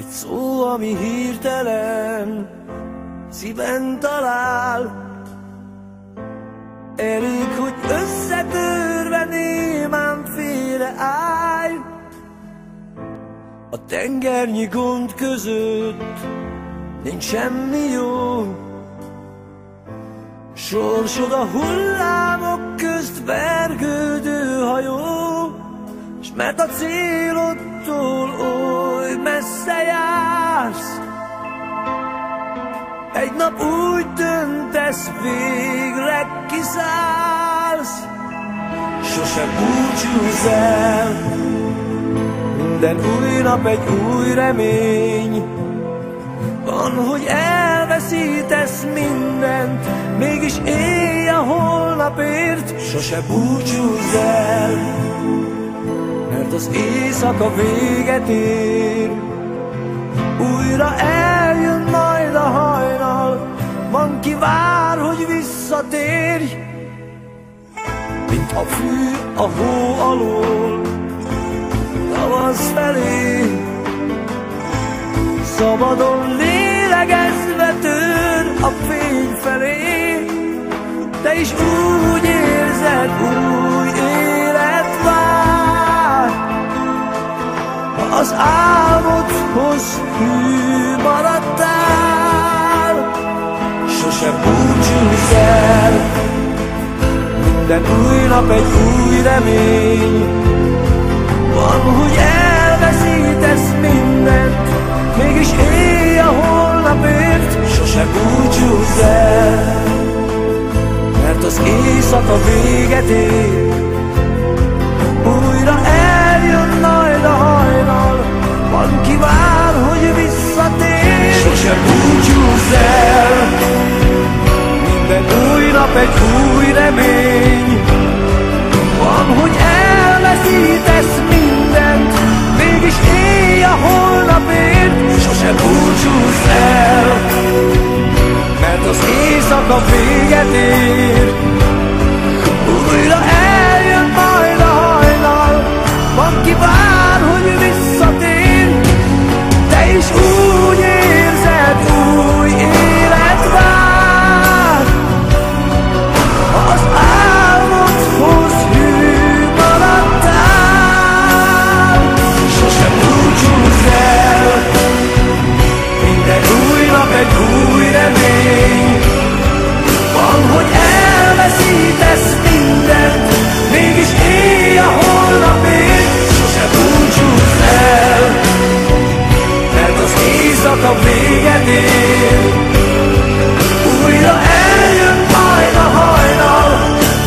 Egy szó, ami hirtelen szíven talál, elég, hogy összetörve némán félreállj. A tengernyi gond között nincs semmi jó, sorsod a hullámok közt vergődő hajó. S mert a célodtól oly messze jársz, egy nap úgy döntesz, végre kiszállsz. Sose búcsúzz el, minden új nap egy új remény. Van, hogy elveszítesz mindent, mégis élj a holnapért. Sose búcsúzz el, mert az éjszaka véget ér. Újra eljön majd a hajnal, van ki vár, hogy visszatérj. Mint a fű a hó alól, tavasz felé, szabadon lélegezve tör a fény felé. Te is úgy érzed, új élet vár, ha az álmodhoz hű maradtál. Sose búcsúzz el, minden új nap egy új remény. Van, hogy elveszítesz mindent, mégis élj a holnapért. Sose búcsúzz el, mert az éjszaka véget ér. Újra eljön majd a hajnal, van ki vár, hogy visszatér. Sose búcsúzz el, minden új nap egy új remény. Van, hogy elveszítesz mindent, mégis élj a holnapért. Sose búcsúzz el, mert az éjszaka véget ér. Újra eljön majd a hajnal, van ki vár, hogy visszatér. Te is úgy érzed, új élet vár, ha az álmodhoz hű maradtál. Sose búcsúzz el, minden új nap egy új remény. Van, hogy elveszítesz mindent, mégis élj a holnapért. Sose búcsúzz el, mert az éjszaka véget ér. Újra eljön majd a hajnal,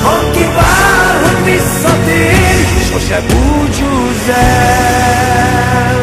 van ki vár, hogy visszatér. Sose búcsúzz el.